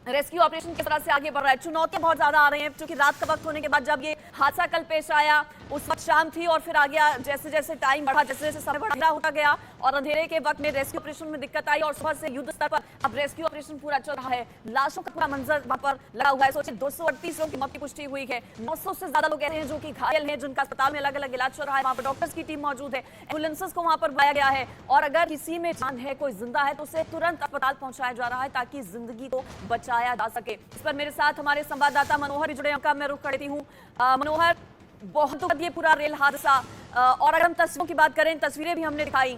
रेस्क्यू ऑपरेशन किस तरह से आगे बढ़ रहा है। चुनौतियां बहुत ज्यादा आ रही हैं क्योंकि रात का वक्त होने के बाद जब ये हादसा कल पेश आया उस वक्त शाम थी और फिर आगे जैसे जैसे टाइम बढ़ा, जैसे जैसे समय बढ़ा होता गया और अंधेरे के वक्त में रेस्क्यू ऑपरेशन में दिक्कत आई और सुबह से युद्ध स्तर पर अब रेस्क्यू ऑपरेशन पूरा चल रहा है। लाशों का पूरा मंजर वहां पर लगा हुआ है। सोचिए 238 लोगों की मौत की पुष्टि हुई है, 900 से ज्यादा लोग ऐसे हैं जो कि घायल हैं, जिनका अस्पताल में अलग अलग इलाज चल रहा है। वहां पर डॉक्टर्स की टीम मौजूद है, एम्बुलेंसेस को वहां पर बुलाया गया है और अगर किसी में जान है, कोई जिंदा है तो उसे तुरंत अस्पताल पहुंचाया जा रहा है ताकि जिंदगी को बचाया जा सके। इस पर मेरे साथ हमारे संवाददाता मनोहर भी जुड़े हैं, मैं रुख करती हूँ। मनोहर, बहुत दुखद ये पूरा रेल हादसा, और अगर हम तस्वीरों की बात करें, तस्वीरें भी हमने दिखाई,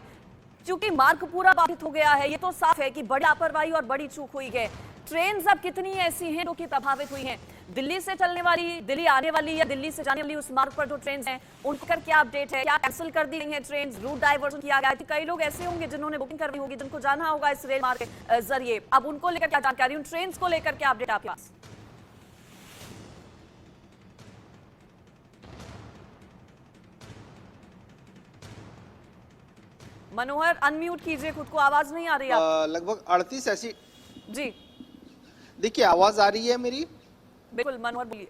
क्योंकि मार्ग पूरा बाधित हो गया है। ये तो साफ है कि बड़ी लापरवाही और बड़ी चूक हुई है। ट्रेन अब कितनी ऐसी हैं जो कि प्रभावित हुई हैं? दिल्ली से चलने वाली, दिल्ली आने वाली या दिल्ली से जाने वाली उस मार्ग पर जो ट्रेन हैं उनको कर क्या अपडेट है? क्या कैंसिल कर दी गई हैं ट्रेन, रूट डाइवर्जन किया गया है? कई लोग ऐसे होंगे जिन्होंने बुकिंग करनी होगी, जिनको जाना होगा इस रेल मार्ग के जरिए, अब उनको लेकर क्या जानकारी, उन ट्रेन को लेकर क्या अपडेट आपके पास? मनोहर, अनम्यूट कीजिए खुद को, आवाज नहीं आ रही है। लगभग 38 ऐसी जी देखिए आवाज आ रही है मेरी? बिल्कुल मनोहर बोलिए।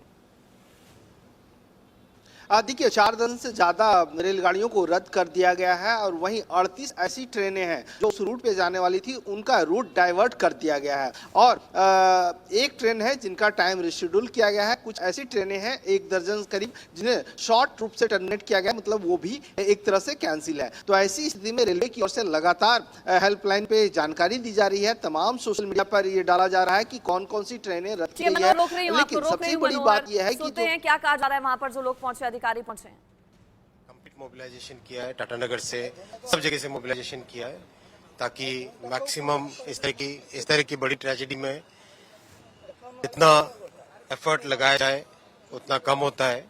देखिए 4 दर्जन से ज्यादा रेलगाड़ियों को रद्द कर दिया गया है और वहीं 38 ऐसी ट्रेनें हैं जो उस रूट पे जाने वाली थी, उनका रूट डाइवर्ट कर दिया गया है और एक ट्रेन है जिनका टाइम रिशेड्यूल किया गया है। कुछ ऐसी ट्रेनें हैं 1 दर्जन करीब जिन्हें शॉर्ट रूट से टर्मिनेट किया गया, मतलब वो भी एक तरह से कैंसिल है। तो ऐसी स्थिति में रेलवे की ओर से लगातार हेल्पलाइन पे जानकारी दी जा रही है। तमाम सोशल मीडिया पर ये डाला जा रहा है कि कौन कौन सी ट्रेनें रद्द की गई है, लेकिन सबसे बड़ी बात यह है कि क्या कहा जा रहा है वहां पर जो लोग पहुंचे, अधिकारी पहुंचे हैं? कंप्लीट मोबिलाइजेशन किया है, टाटानगर से सब जगह से मोबिलाइजेशन किया है ताकि मैक्सिमम इस तरह की बड़ी ट्रेजेडी में जितना एफर्ट लगाया जाए उतना कम होता है।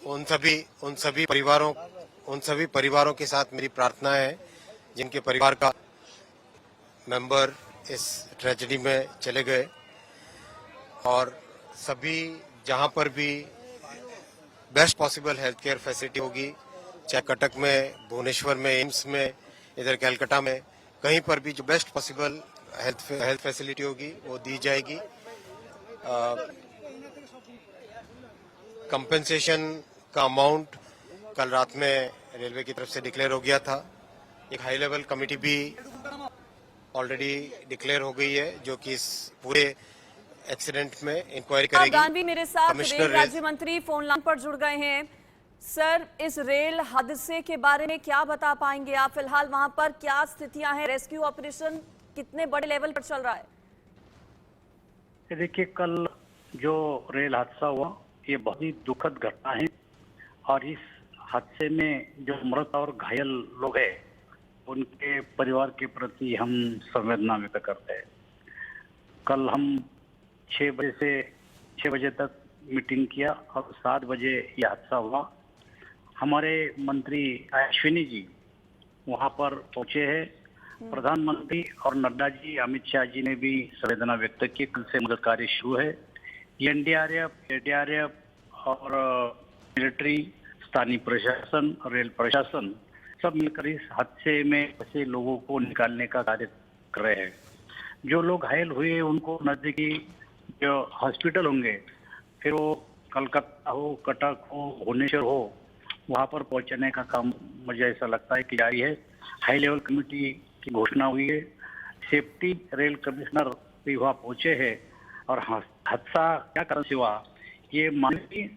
उन सभी परिवारों के साथ मेरी प्रार्थना है जिनके परिवार का मेंबर इस ट्रेजेडी में चले गए, और सभी जहां पर भी best possible health care facility होगी, चाहे कटक में, भुवनेश्वर में, एम्स में, इधर कलकत्ता में, कहीं पर भी जो बेस्ट पॉसिबल हेल्थ फैसिलिटी होगी वो दी जाएगी। कंपेंसेशन का अमाउंट कल रात में रेलवे की तरफ से डिक्लेयर हो गया था। एक हाई लेवल कमेटी भी ऑलरेडी डिक्लेयर हो गई है जो कि इस पूरे एक्सीडेंट में इंक्वायरी करेगी। गांधी मेरे साथ रेल राज्य मंत्री फोन लाइन पर जुड़ गए हैं। सर, इस रेल हादसे के बारे में क्या बता पाएंगे आप? फिलहाल वहां पर क्या स्थितियां हैं? रेस्क्यू ऑपरेशन कितने बड़े लेवल पर चल रहा है? देखिए, कल जो रेल हादसा हुआ ये बहुत ही दुखद घटना है और इस हादसे में जो मृत और घायल लोग हैं उनके परिवार के प्रति हम संवेदना व्यक्त करते हैं। कल हम 6 बजे तक मीटिंग किया और 7 बजे ये हादसा हुआ। हमारे मंत्री अश्विनी जी वहाँ पर पहुँचे हैं। प्रधानमंत्री और नड्डा जी, अमित शाह जी ने भी संवेदना व्यक्त की। कल से मदद कार्य शुरू है। एनडीआरएफ और मिलिट्री, स्थानीय प्रशासन, रेल प्रशासन सब मिलकर इस हादसे में फंसे लोगों को निकालने का कार्य कर रहे हैं। जो लोग घायल हुए उनको नजदीकी जो हॉस्पिटल होंगे, फिर वो कलकत्ता हो, कटक हो, भुवनेश्वर हो, वहाँ पर पहुँचने का काम मुझे ऐसा लगता है कि जारी है। हाई लेवल कमेटी की घोषणा हुई है। सेफ्टी रेल कमिश्नर भी वहाँ पहुँचे हैं और हादसा क्या कारण से हुआ, ये मानवीय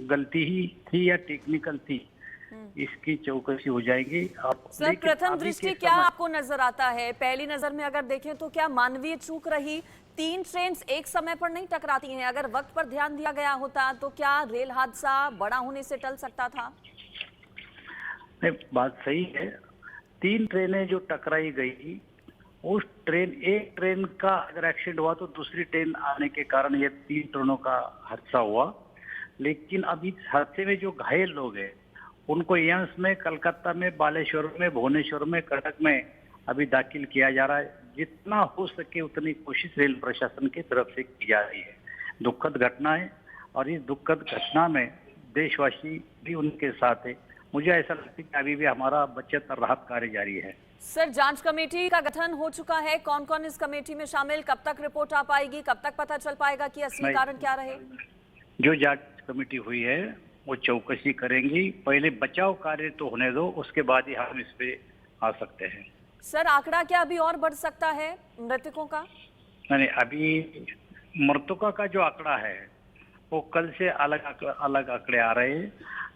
गलती ही थी या टेक्निकल थी, इसकी चौकसी हो जाएगी। सर, प्रथम दृष्टि क्या आपको नजर आता है? पहली नजर में अगर देखें तो क्या मानवीय चूक रही? 3 ट्रेन एक समय पर नहीं टकराती हैं। अगर वक्त पर ध्यान दिया गया होता तो क्या रेल हादसा बड़ा होने से टल सकता था? नहीं, बात सही है। 3 ट्रेनें जो टकराई गई, उस एक ट्रेन का अगर एक्सीडेंट हुआ तो दूसरी ट्रेन आने के कारण ये 3 ट्रेनों का हादसा हुआ। लेकिन अभी इस हादसे में जो घायल लोग हैं उनको एम्स में, कलकत्ता में, बालेश्वर में, भुवनेश्वर में, कटक में अभी दाखिल किया जा रहा है। जितना हो सके उतनी कोशिश रेल प्रशासन की तरफ से की जा रही है। दुखद घटना है और इस दुखद घटना में देशवासी भी उनके साथ है। मुझे ऐसा लगता है कि अभी भी हमारा बचत और राहत कार्य जारी है। सर, जांच कमेटी का गठन हो चुका है। कौन कौन इस कमेटी में शामिल? कब तक रिपोर्ट आ पाएगी? कब तक पता चल पाएगा कि असली कारण क्या रहे? जो जांच कमेटी हुई है वो चौकसी करेंगी। पहले बचाव कार्य तो होने दो, उसके बाद ही हम इस पे आ सकते हैं। सर, आंकड़ा क्या अभी और बढ़ सकता है मृतकों का? नहीं, अभी मृतकों का जो आंकड़ा है वो कल से अलग आंकड़े आ रहे हैं,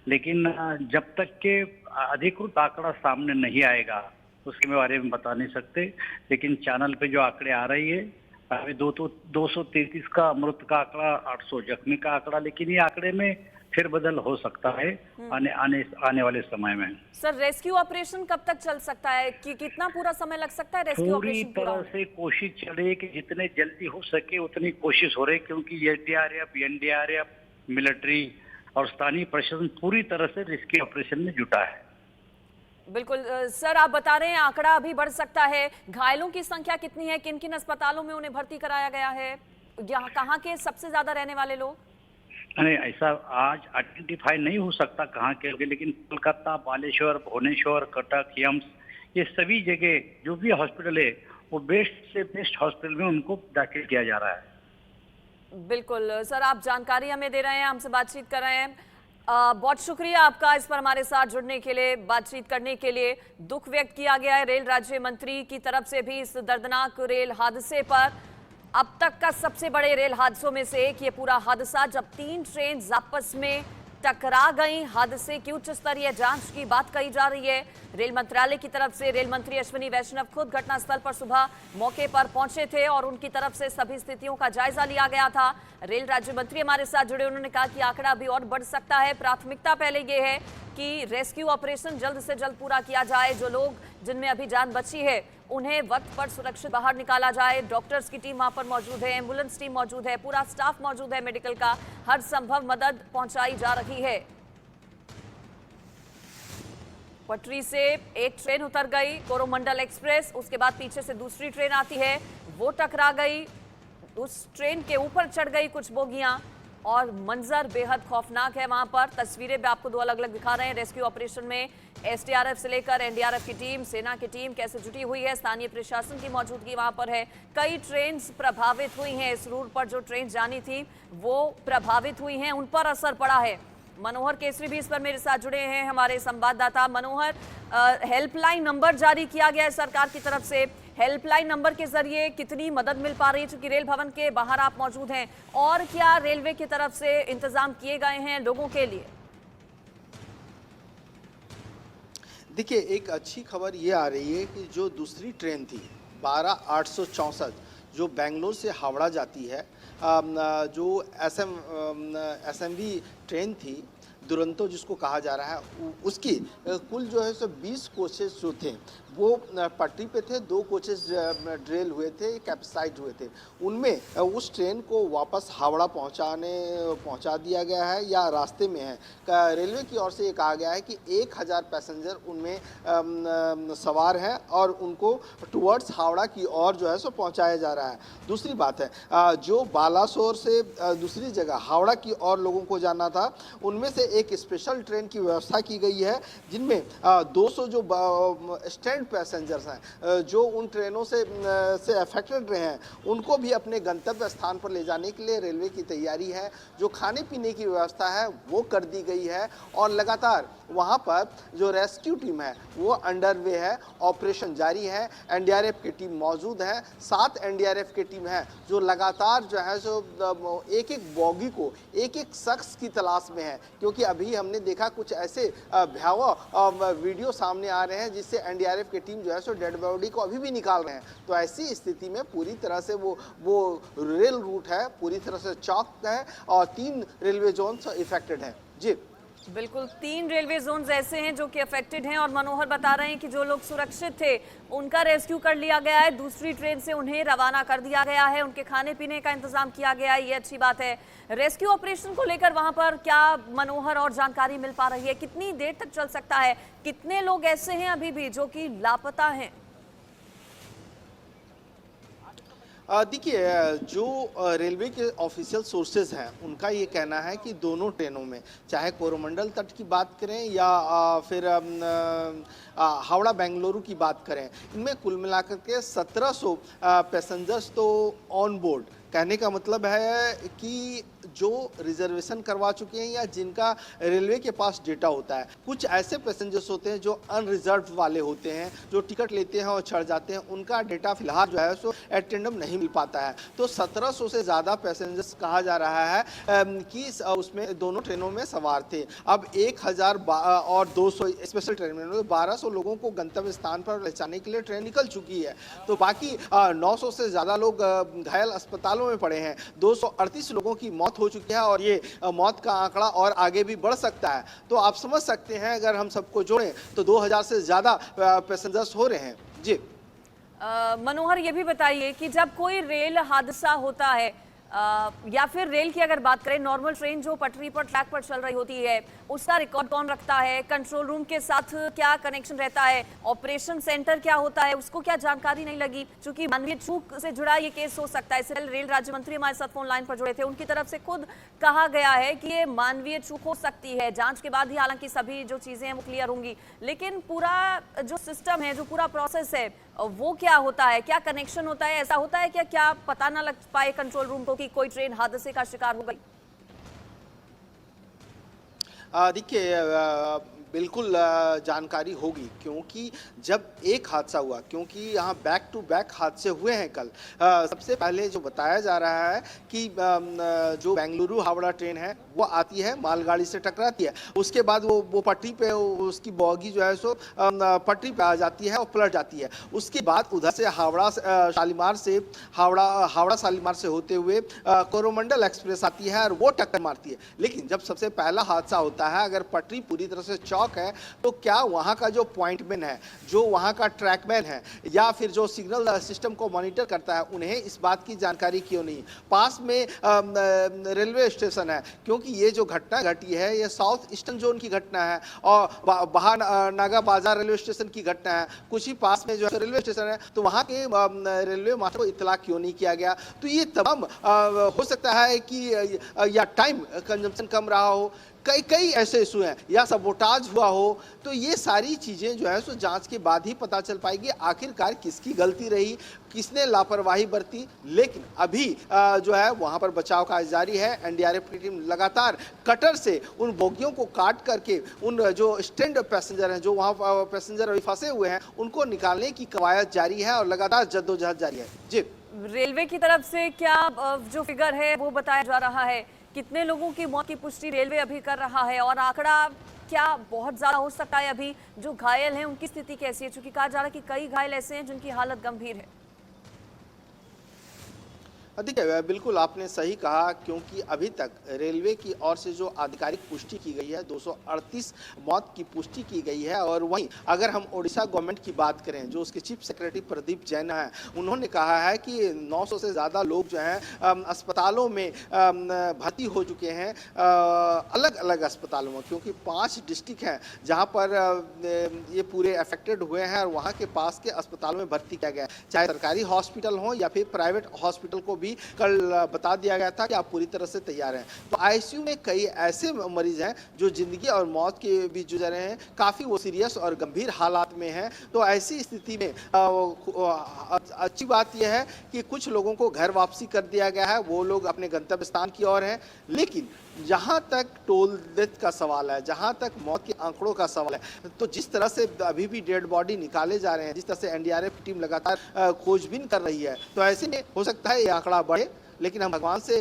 लेकिन जब तक के अधिकृत आंकड़ा सामने नहीं आएगा उसके बारे में बता नहीं सकते। लेकिन चैनल पे जो आंकड़े आ रही है, अभी 233 का मृत का आंकड़ा, 800 जख्मी का आंकड़ा, लेकिन ये आंकड़े में फिर बदल हो सकता है आने वाले समय में। सर, रेस्क्यू ऑपरेशन कब तक चल सकता है? कि कितना पूरा समय लग सकता है रेस्क्यू ऑपरेशन? पूरी तरह से कोशिश चल रही है कि जितने जल्दी हो सके उतनी कोशिश हो रही है, क्योंकि एनडीआरएफ, मिलिट्री और स्थानीय प्रशासन पूरी तरह से रेस्क्यू ऑपरेशन में जुटा है। बिल्कुल सर, आप बता रहे हैं आंकड़ा अभी बढ़ सकता है। घायलों की संख्या कितनी है? किन किन अस्पतालों में उन्हें भर्ती कराया गया है? यहाँ कहाँ के सबसे ज्यादा रहने वाले लोग? नहीं, ऐसा आज आइडेंटिफाई नहीं हो सकता कहाँ के लोग, लेकिन कोलकाता, बालेश्वर, भुवनेश्वर, कटक, एम्स, ये सभी जगह जो भी हॉस्पिटल है वो बेस्ट से बेस्ट हॉस्पिटल में उनको दाखिल किया जा रहा है। बिल्कुल सर, आप जानकारी हमें दे रहे हैं, हमसे बातचीत कर रहे हैं। बहुत शुक्रिया आपका इस पर हमारे साथ जुड़ने के लिए, बातचीत करने के लिए। दुख व्यक्त किया गया है रेल राज्य मंत्री की तरफ से भी इस दर्दनाक रेल हादसे पर। अब तक का सबसे बड़े रेल हादसों में से एक ये पूरा हादसा, जब 3 ट्रेन आपस में टकरा गई। हादसे की उच्च स्तरीय जांच की बात कही जा रही है। रेल मंत्रालय की तरफ से रेल मंत्री अश्विनी वैष्णव खुद घटनास्थल पर सुबह मौके पर पहुंचे थे और उनकी तरफ से सभी स्थितियों का जायजा लिया गया था। रेल राज्य मंत्री हमारे साथ जुड़े, उन्होंने कहा कि आंकड़ा अभी और बढ़ सकता है। प्राथमिकता पहले ये है कि रेस्क्यू ऑपरेशन जल्द से जल्द पूरा किया जाए। जो लोग जिनमें अभी जान बची है उन्हें वक्त पर सुरक्षित बाहर निकाला जाए। डॉक्टर्स की टीम वहां पर मौजूद है, एम्बुलेंस टीम मौजूद है, पूरा स्टाफ मौजूद है, मेडिकल का हर संभव मदद पहुंचाई जा रही है। पटरी से एक ट्रेन उतर गई, कोरोमंडल एक्सप्रेस, उसके बाद पीछे से दूसरी ट्रेन आती है, वो टकरा गई, उस ट्रेन के ऊपर चढ़ गई कुछ बोगियां और मंजर बेहद खौफनाक है। वहां पर तस्वीरें भी आपको 2 अलग-अलग दिखा रहे हैं। रेस्क्यू ऑपरेशन में एसडीआरएफ से लेकर एनडीआरएफ की टीम, सेना की टीम कैसे जुटी हुई है, स्थानीय प्रशासन की मौजूदगी वहां पर है। कई ट्रेन प्रभावित हुई हैं, इस रूट पर जो ट्रेन जानी थी वो प्रभावित हुई हैं, उन पर असर पड़ा है। मनोहर केसरी भी इस पर मेरे साथ जुड़े हैं, हमारे संवाददाता। मनोहर, हेल्पलाइन नंबर जारी किया गया है सरकार की तरफ से, हेल्पलाइन नंबर के जरिए कितनी मदद मिल पा रही है, चूंकि रेल भवन के बाहर आप मौजूद हैं, और क्या रेलवे की तरफ से इंतजाम किए गए हैं लोगों के लिए? देखिए, एक अच्छी खबर ये आ रही है कि जो दूसरी ट्रेन थी 12864 जो बेंगलोर से हावड़ा जाती है, जो एसएमवी ट्रेन थी दुरंतो जिसको कहा जा रहा है, उसकी कुल जो है सो 20 कोचेस जो थे वो पटरी पे थे, 2 कोचेस ड्रेल हुए थे, कैप्साइज हुए थे। उनमें उस ट्रेन को वापस हावड़ा पहुंचा दिया गया है या रास्ते में है। रेलवे की ओर से ये कहा गया है कि 1000 पैसेंजर उनमें सवार हैं और उनको टुवर्ड्स हावड़ा की ओर जो है सो पहुंचाया जा रहा है। दूसरी बात है, जो बालासोर से दूसरी जगह हावड़ा की ओर लोगों को जाना था, उनमें से एक स्पेशल ट्रेन की व्यवस्था की गई है, जिनमें 200 जो स्टैंड पैसेंजर्स हैं जो उन ट्रेनों से अफेक्टेड रहे हैं, उनको भी अपने गंतव्य स्थान पर ले जाने के लिए रेलवे की तैयारी है। जो खाने पीने की व्यवस्था है वो कर दी गई है और लगातार वहाँ पर जो रेस्क्यू टीम है वो अंडरवे है, ऑपरेशन जारी है। एनडीआरएफ की टीम मौजूद है, 7 एनडीआरएफ की टीम है जो लगातार जो है सो एक एक बॉगी को, एक एक शख्स की तलाश में है, क्योंकि अभी हमने देखा कुछ ऐसे भयावह वीडियो सामने आ रहे हैं जिससे एनडीआरएफ की टीम जो है सो डेड बॉडी को अभी भी निकाल रहे हैं। तो ऐसी स्थिति में पूरी तरह से वो रेल रूट है पूरी तरह से चौक है और 3 रेलवे जोन इफेक्टेड हैं। जी बिल्कुल, 3 रेलवे जोन्स ऐसे हैं जो कि अफेक्टेड हैं और मनोहर बता रहे हैं कि जो लोग सुरक्षित थे उनका रेस्क्यू कर लिया गया है, दूसरी ट्रेन से उन्हें रवाना कर दिया गया है, उनके खाने पीने का इंतजाम किया गया है, ये अच्छी बात है। रेस्क्यू ऑपरेशन को लेकर वहां पर क्या मनोहर और जानकारी मिल पा रही है, कितनी देर तक चल सकता है, कितने लोग ऐसे हैं अभी भी जो कि लापता हैं? देखिए, जो रेलवे के ऑफिशियल सोर्सेज हैं उनका ये कहना है कि दोनों ट्रेनों में, चाहे कोरोमंडल तट की बात करें या फिर हावड़ा बेंगलुरु की बात करें, इनमें कुल मिलाकर के 1700 पैसेंजर्स तो ऑन बोर्ड। कहने का मतलब है कि जो रिजर्वेशन करवा चुके हैं या जिनका रेलवे के पास डेटा होता है, कुछ ऐसे पैसेंजर्स होते हैं जो अनरिजर्व वाले होते हैं, जो टिकट लेते हैं और चढ़ जाते हैं, उनका डेटा फिलहाल जो है सो एटेंडम नहीं मिल पाता है। तो 1700 से ज़्यादा पैसेंजर्स कहा जा रहा है कि उसमें दोनों ट्रेनों में सवार थे। अब 1000 और 200 स्पेशल ट्रेन में 1200 लोगों को गंतव्य स्थान पर ले जाने के लिए ट्रेन निकल चुकी है। तो बाकी 900 से ज़्यादा लोग घायल अस्पतालों में पड़े हैं। 238 लोगों की मौत हो चुकी है और ये मौत का आंकड़ा और आगे भी बढ़ सकता है। तो आप समझ सकते हैं अगर हम सबको जोड़ें तो 2000 से ज़्यादा पैसेंजर्स हो रहे हैं। जी मनोहर, ये भी बताइए कि जब कोई रेल हादसा होता है या फिर रेल की अगर बात करें, नॉर्मल ट्रेन जो पटरी पर ट्रैक पर चल रही होती है उसका रिकॉर्ड कौन रखता है, कंट्रोल रूम के साथ क्या कनेक्शन रहता है, ऑपरेशन सेंटर क्या होता है, उसको क्या जानकारी नहीं लगी? क्योंकि मानवीय चूक से जुड़ा ये केस हो सकता है। इससे रेल राज्य मंत्री हमारे साथ फोन लाइन पर जुड़े थे, उनकी तरफ से खुद कहा गया है कि ये मानवीय चूक हो सकती है, जांच के बाद ही हालांकि सभी जो चीजें हैं वो क्लियर होंगी, लेकिन पूरा जो सिस्टम है, जो पूरा प्रोसेस है वो क्या होता है, क्या कनेक्शन होता है? ऐसा होता है क्या पता ना लग पाए कंट्रोल रूम को कि कोई ट्रेन हादसे का शिकार हो गई? देखिए बिल्कुल जानकारी होगी, क्योंकि जब एक हादसा हुआ, क्योंकि यहाँ बैक टू बैक हादसे हुए हैं कल। सबसे पहले जो बताया जा रहा है कि जो बेंगलुरु हावड़ा ट्रेन है वो आती है, मालगाड़ी से टकराती है, उसके बाद वो पटरी पे उसकी बोगी जो है सो पटरी पे आ जाती है और पलट जाती है। उसके बाद उधर से हावड़ा शालीमार से होते हुए कोरोमंडल एक्सप्रेस आती है और वो टक्कर मारती है। लेकिन जब सबसे पहला हादसा होता है, अगर पटरी पूरी तरह से चौक है, तो क्या वहां का जो पॉइंटमैन है, जो वहां का ट्रैकमैन है, या फिर जो सिग्नल सिस्टम को मॉनिटर करता है, उन्हें इस बात की जानकारी क्यों नहीं? पास में रेलवे स्टेशन है, क्योंकि ये जो घटना घटी है ये साउथ ईस्टर्न जोन की घटना है और बाहर नागा बाजार रेलवे स्टेशन की घटना है। कुछ ही पास में जो रेलवे स्टेशन है, तो वहां के रेलवे मास्टर को इत्तला क्यों नहीं किया गया? तो ये तमाम हो सकता है कि या टाइम कंजम्पशन कम रहा हो, कई ऐसे इशू हैं, या सबोटाज हुआ हो। तो ये सारी चीज़ें जो है सो जांच के बाद ही पता चल पाएगी आखिरकार किसकी गलती रही, किसने लापरवाही बरती। लेकिन अभी जो है वहां पर बचाव कार्य जारी है। एनडीआरएफ की टीम लगातार कटर से उन बोगियों को काट करके उन जो स्टैंड पैसेंजर हैं, जो वहाँ पैसेंजर अभी फंसे हुए हैं, उनको निकालने की कवायद जारी है और लगातार जद्दोजहद जारी है। जी, रेलवे की तरफ से क्या जो फिगर है वो बताया जा रहा है? कितने लोगों की मौत की पुष्टि रेलवे अभी कर रहा है, और आंकड़ा क्या बहुत ज्यादा हो सकता है? अभी जो घायल हैं उनकी स्थिति कैसी है, चूंकि कहा जा रहा है कि कई घायल ऐसे हैं जिनकी हालत गंभीर है। देखिए बिल्कुल आपने सही कहा, क्योंकि अभी तक रेलवे की ओर से जो आधिकारिक पुष्टि की गई है 238 मौत की पुष्टि की गई है। और वहीं अगर हम ओडिशा गवर्नमेंट की बात करें, जो उसके चीफ सेक्रेटरी प्रदीप जैन हैं, उन्होंने कहा है कि 900 से ज़्यादा लोग जो हैं अस्पतालों में भर्ती हो चुके हैं, अलग अलग अस्पतालों में, क्योंकि 5 डिस्ट्रिक्ट हैं जहाँ पर ये पूरे अफेक्टेड हुए हैं और वहाँ के पास के अस्पतालों में भर्ती किया गया, चाहे सरकारी हॉस्पिटल हो या फिर प्राइवेट हॉस्पिटल को भी कल बता दिया गया था कि आप पूरी तरह से तैयार हैं। तो आईसीयू में कई ऐसे मरीज हैं जो जिंदगी और मौत के बीच गुजर रहे हैं, काफ़ी वो सीरियस और गंभीर हालात में हैं। तो ऐसी स्थिति में अच्छी बात यह है कि कुछ लोगों को घर वापसी कर दिया गया है, वो लोग अपने गंतव्य स्थान की ओर हैं। लेकिन जहाँ तक टोल डेथ का सवाल है, जहाँ तक मौत के आंकड़ों का सवाल है, तो जिस तरह से अभी भी डेड बॉडी निकाले जा रहे हैं, जिस तरह से एनडीआरएफ की टीम लगातार खोजबीन कर रही है, तो ऐसे में हो सकता है ये आंकड़ा बढ़े। लेकिन हम भगवान से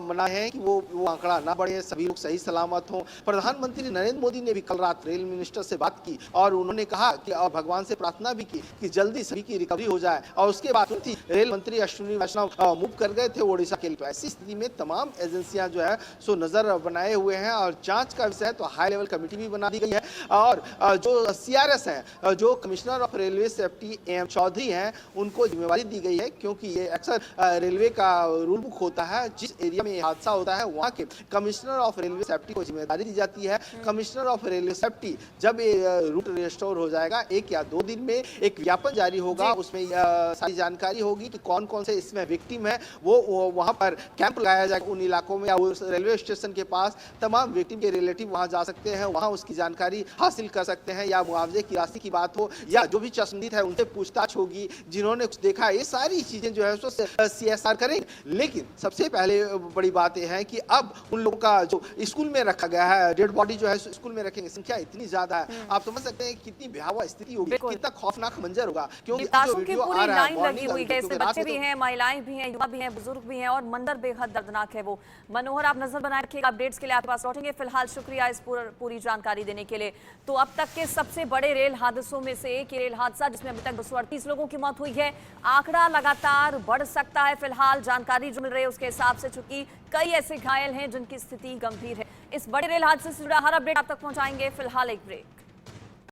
मना है कि वो आंकड़ा ना बढ़े, सभी लोग सही सलामत हों। प्रधानमंत्री नरेंद्र मोदी ने भी कल रात रेल मिनिस्टर से बात की और उन्होंने कहा कि और भगवान से प्रार्थना भी की कि जल्दी सभी की रिकवरी हो जाए। और उसके बाद रेल मंत्री अश्विनी वैष्णव मूव कर गए थे ओडिशा के लिए। तो ऐसी स्थिति में तमाम एजेंसियां जो है सो नजर बनाए हुए हैं और जांच का विषय है, तो हाई लेवल कमेटी भी बना दी गई है। और जो CRS है, जो commissioner of railway safety AM Chaudhary हैं, उनको जिम्मेवारी दी गई है, क्योंकि ये अक्सर रेलवे का रूल बुक होता है। जिस एरिया में हादसा होता है वहाँ के कमिश्नर ऑफ रेलवे सेफ्टी को जिम्मेदारी दी जाती है। कमिश्नर ऑफ रेलवे सेफ्टी जब ये रूट रिस्टोर हो जाएगा, 1 या 2 दिन में एक ज्ञापन जारी होगा, उसमें सारी जानकारी होगी कि कौन कौन से इसमें विक्टिम है। वो वहाँ पर कैंप लगाया जाएगा उन इलाकों में या उस रेलवे स्टेशन के पास। तमाम विक्टिम के रिलेटिव वहाँ जा सकते हैं, वहाँ उसकी जानकारी हासिल कर सकते हैं, या मुआवजे की राशि की बात हो या जो भी चश्मदीद है उनसे पूछताछ होगी, जिन्होंने कुछ देखा। ये सारी चीजें जो है CSR करेंगे। लेकिन सबसे पहले बड़ी बात यह है कि अब उन लोगों का जो स्कूल में रखा गया है, डेड बॉडी जो है स्कूल में रखेंगे, संख्या इतनी ज्यादा है, आप समझ सकते हैं कितनी भयावह स्थिति होगी, कितना खौफनाक मंजर होगा। क्योंकि जो वीडियो आ रहा है, लगी हुई है, इसमें बच्चे भी हैं, महिलाएं भी हैं, युवा भी हैं, बुजुर्ग भी हैं, और मंजर बेहद दर्दनाक है। वो मनोहर, आप नजर बनाए रखिएगा, अपडेट्स के लिए आपके पास लौटेंगे। फिलहाल शुक्रिया इस पूरी जानकारी देने के लिए। तो अब तक के सबसे बड़े रेल हादसों में से एक रेल हादसा, जिसमें अभी तक 238 लोगों की मौत हुई है। आंकड़ा लगातार बढ़ सकता है। फिलहाल जानकारी जो मिल रही है उसके हिसाब से, चूंकि कई ऐसे घायल हैं जिनकी स्थिति गंभीर है। इस बड़े रेल हादसे से जुड़ा हर अपडेट आप तक पहुंचाएंगे। फिलहाल एक ब्रेक।